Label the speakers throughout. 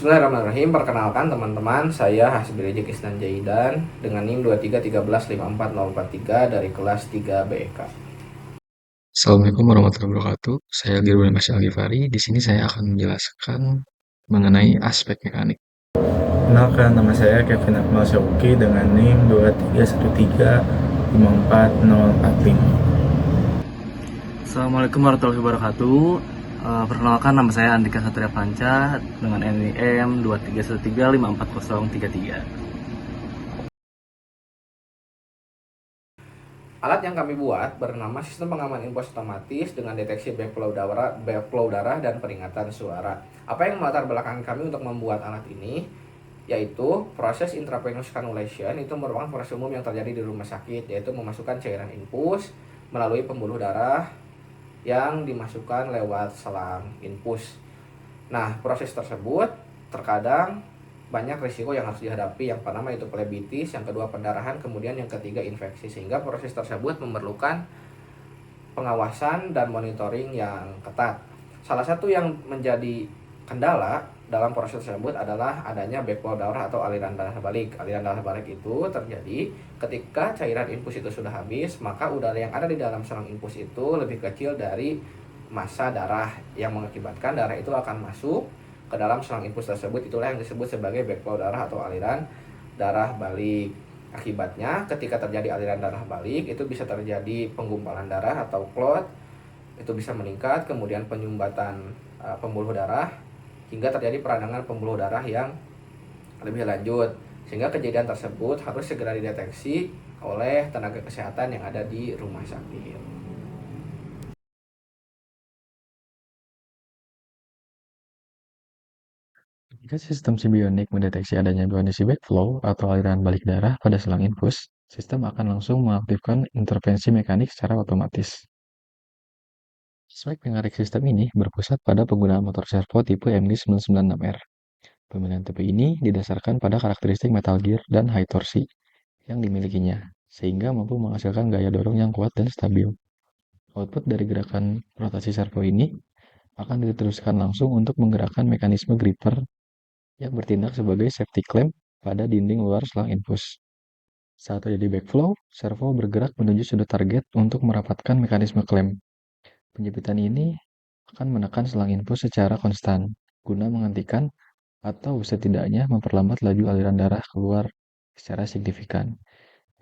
Speaker 1: Bismillahirrahmanirrahim. Perkenalkan teman-teman, saya Hasbi Rijik Isnan Jaidan dengan NIM 23135443 dari kelas 3 BEK.
Speaker 2: Assalamualaikum warahmatullahi wabarakatuh. Saya Girwan Mas Algifari. Di sini saya akan menjelaskan mengenai aspek mekanik.
Speaker 3: Kenalkan, nama saya Kevin Akmal Syauki dengan NIM 23135445.
Speaker 4: Assalamualaikum warahmatullahi wabarakatuh. Perkenalkan, nama saya Andika Satria Panca dengan NIM 2313544033.
Speaker 1: Alat yang kami buat bernama Sistem Pengaman Infus Otomatis dengan deteksi backflow darah dan peringatan suara. Apa yang melatar belakangi kami untuk membuat alat ini? Yaitu proses intravenous cannulation. Itu merupakan proses umum yang terjadi di rumah sakit, yaitu memasukkan cairan infus melalui pembuluh darah yang dimasukkan lewat selang infus. Nah, proses tersebut terkadang banyak risiko yang harus dihadapi. Yang pertama itu plebitis, yang kedua pendarahan, kemudian yang ketiga infeksi. Sehingga proses tersebut memerlukan pengawasan dan monitoring yang ketat. Salah satu yang menjadi kendala dalam proses tersebut adalah adanya backflow darah atau aliran darah balik. Aliran darah balik itu terjadi ketika cairan infus itu sudah habis, maka udara yang ada di dalam selang infus itu lebih kecil dari massa darah, yang mengakibatkan darah itu akan masuk ke dalam selang infus tersebut. Itulah yang disebut sebagai backflow darah atau aliran darah balik. Akibatnya ketika terjadi aliran darah balik itu bisa terjadi penggumpalan darah atau clot, itu bisa meningkat, kemudian penyumbatan pembuluh darah, hingga terjadi peradangan pembuluh darah yang lebih lanjut. Sehingga kejadian tersebut harus segera dideteksi oleh tenaga kesehatan yang ada di rumah sakit.
Speaker 2: Jika sistem simbionik mendeteksi adanya kondisi backflow atau aliran balik darah pada selang infus, sistem akan langsung mengaktifkan intervensi mekanik secara otomatis. Aspek mekanik sistem ini berpusat pada penggunaan motor servo tipe MG996R. Pemilihan tipe ini didasarkan pada karakteristik metal gear dan high torsi yang dimilikinya, sehingga mampu menghasilkan gaya dorong yang kuat dan stabil. Output dari gerakan rotasi servo ini akan diteruskan langsung untuk menggerakkan mekanisme gripper yang bertindak sebagai safety clamp pada dinding luar selang infus. Saat terjadi backflow, servo bergerak menuju sudut target untuk merapatkan mekanisme klem. Penjepitan ini akan menekan selang infus secara konstan, guna menghentikan atau setidaknya memperlambat laju aliran darah keluar secara signifikan.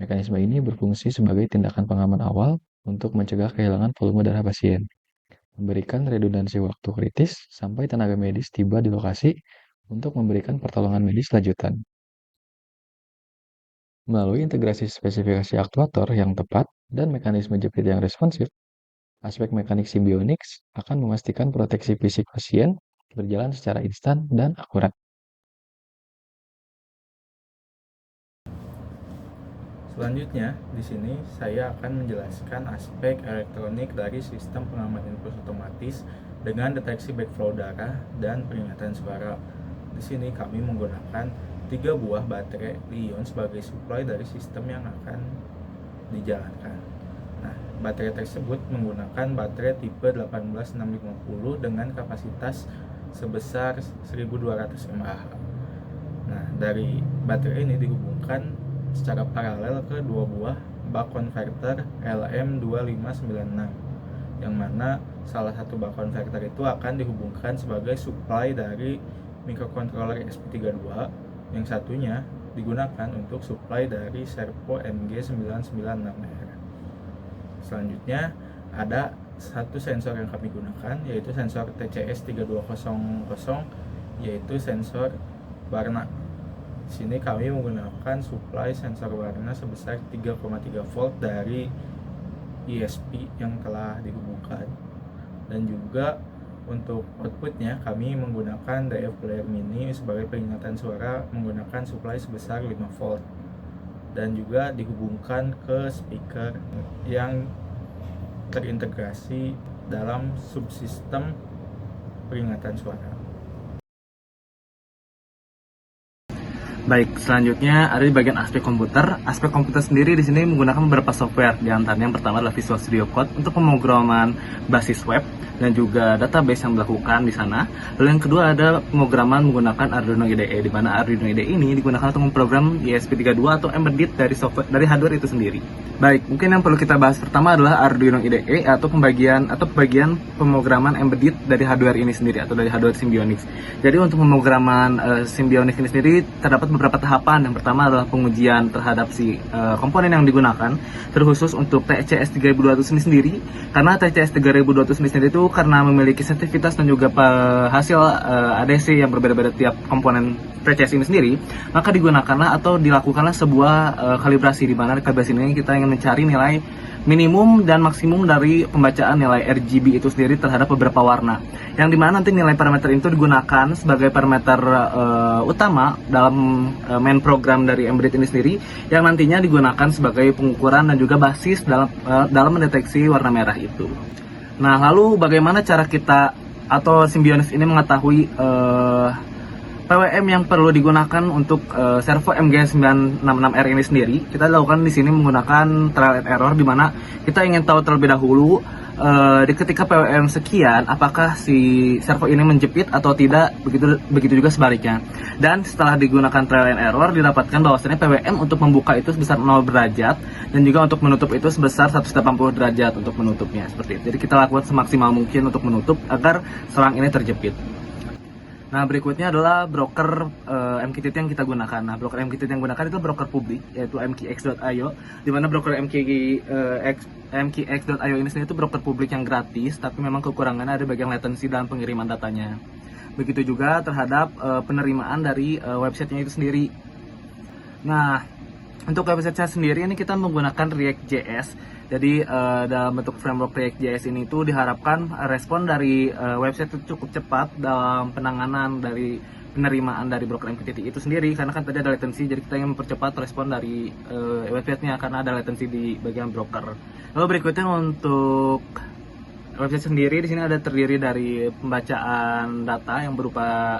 Speaker 2: Mekanisme ini berfungsi sebagai tindakan pengaman awal untuk mencegah kehilangan volume darah pasien, memberikan redundansi waktu kritis sampai tenaga medis tiba di lokasi untuk memberikan pertolongan medis lanjutan. Melalui integrasi spesifikasi aktuator yang tepat dan mekanisme jepit yang responsif, aspek mekanik simbionix akan memastikan proteksi fisik pasien berjalan secara instan dan akurat.
Speaker 3: Selanjutnya, di sini saya akan menjelaskan aspek elektronik dari sistem pengaman infus otomatis dengan deteksi backflow darah dan peringatan suara. Di sini kami menggunakan 3 buah baterai li-ion sebagai supply dari sistem yang akan dijalankan. Nah, baterai tersebut menggunakan baterai tipe 18650 dengan kapasitas sebesar 1200 mAh. Nah, dari baterai ini dihubungkan secara paralel ke dua buah buck converter LM2596, yang mana salah satu buck converter itu akan dihubungkan sebagai supply dari microcontroller SP32, yang satunya digunakan untuk supply dari servo MG996R. Selanjutnya ada satu sensor yang kami gunakan, yaitu sensor TCS3200, yaitu sensor warna. Di sini kami menggunakan supply sensor warna sebesar 3,3 volt dari ESP yang telah dihubungkan. Dan juga untuk outputnya kami menggunakan DF player mini sebagai peringatan suara menggunakan supply sebesar 5 volt. Dan juga dihubungkan ke speaker yang terintegrasi dalam subsistem peringatan suara.
Speaker 4: Baik, selanjutnya ada di bagian aspek komputer. Aspek komputer sendiri di sini menggunakan beberapa software. Di antaranya yang pertama adalah Visual Studio Code untuk pemrograman basis web dan juga database yang dilakukan di sana. Lalu yang kedua ada pemrograman menggunakan Arduino IDE, di mana Arduino IDE ini digunakan untuk memprogram ESP32 atau embedded dari software dari hardware itu sendiri. Baik, mungkin yang perlu kita bahas pertama adalah Arduino IDE atau pembagian pemrograman embedded dari hardware ini sendiri atau dari hardware Symbionix. Jadi untuk pemrograman Symbionix ini sendiri terdapat beberapa tahapan. Yang pertama adalah pengujian terhadap si komponen yang digunakan, terkhusus untuk TCS 3200 ini sendiri. Karena TCS 3200 ini sendiri itu karena memiliki sensitivitas dan juga hasil ADC yang berbeda-beda tiap komponen TCS ini sendiri, maka digunakanlah atau dilakukanlah sebuah kalibrasi, di mana kalibrasi ini kita ingin mencari nilai minimum dan maksimum dari pembacaan nilai RGB itu sendiri terhadap beberapa warna, yang dimana nanti nilai parameter itu digunakan sebagai parameter utama dalam main program dari embedded ini sendiri, yang nantinya digunakan sebagai pengukuran dan juga basis dalam mendeteksi warna merah itu. Nah, lalu bagaimana cara kita atau Symbionix ini mengetahui PWM yang perlu digunakan untuk servo MG966R ini sendiri? Kita lakukan di sini menggunakan trial and error, di mana kita ingin tahu terlebih dahulu ketika PWM sekian apakah si servo ini menjepit atau tidak, begitu juga sebaliknya. Dan setelah digunakan trial and error didapatkan bahwasannya PWM untuk membuka itu sebesar 0 derajat dan juga untuk menutup itu sebesar 180 derajat untuk menutupnya, seperti itu. Jadi kita lakukan semaksimal mungkin untuk menutup agar selang ini terjepit. Nah, berikutnya adalah broker MQTT yang kita gunakan. Nah, broker MQTT yang gunakan itu broker publik, yaitu mkx.io, di mana broker mkx.io ini sendiri itu broker publik yang gratis, tapi memang kekurangannya ada bagian latency dalam pengiriman datanya. Begitu juga terhadap penerimaan dari websitenya itu sendiri. Nah, untuk websitenya sendiri ini kita menggunakan React.js. Jadi dalam bentuk framework React.js ini tuh diharapkan respon dari website itu cukup cepat dalam penanganan dari penerimaan dari broker MQTT itu sendiri, karena kan tadi ada latency, jadi kita ingin mempercepat respon dari websitenya karena ada latency di bagian broker. Lalu berikutnya untuk website sendiri, di sini ada terdiri dari pembacaan data yang berupa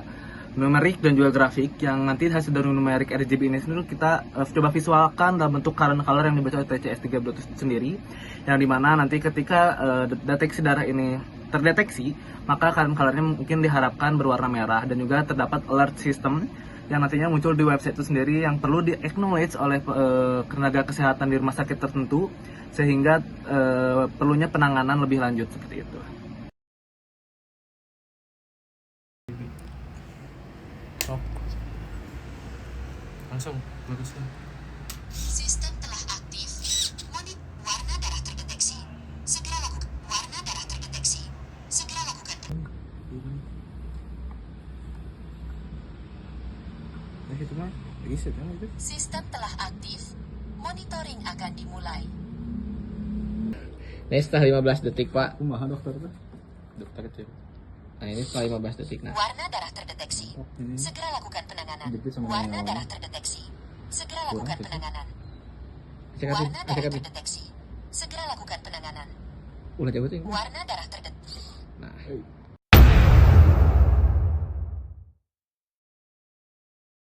Speaker 4: numerik dan juga grafik, yang nanti hasil dari numerik RGB ini sendiri kita coba visualkan dalam bentuk current color yang dibaca oleh TCS 3200 sendiri, yang dimana nanti ketika deteksi darah ini terdeteksi, maka current colornya mungkin diharapkan berwarna merah, dan juga terdapat alert system yang nantinya muncul di website itu sendiri yang perlu di-acknowledge oleh tenaga kesehatan di rumah sakit tertentu, sehingga perlunya penanganan lebih lanjut seperti itu.
Speaker 3: Langsung bagusnya.
Speaker 5: Sistem telah aktif. Warna darah terdeteksi. Segera lakukan. Warna darah terdeteksi. Segera lakukan.
Speaker 3: Itu mah reset kan itu.
Speaker 5: Sistem telah aktif. Monitoring akan dimulai.
Speaker 1: Ini setelah 15 detik, Pak.
Speaker 3: Kumaha dokter tuh? Dokter kecil.
Speaker 1: Nah, ini setelah 15 detik. Nah,
Speaker 5: Warna darah terdeteksi. Segera lakukan penanganan. Warna darah terdeteksi. Segera lakukan penanganan. Warna darah terdeteksi. Segera lakukan penanganan.
Speaker 1: ulah jago tuh.
Speaker 5: Warna darah terdeteksi.
Speaker 1: Nah,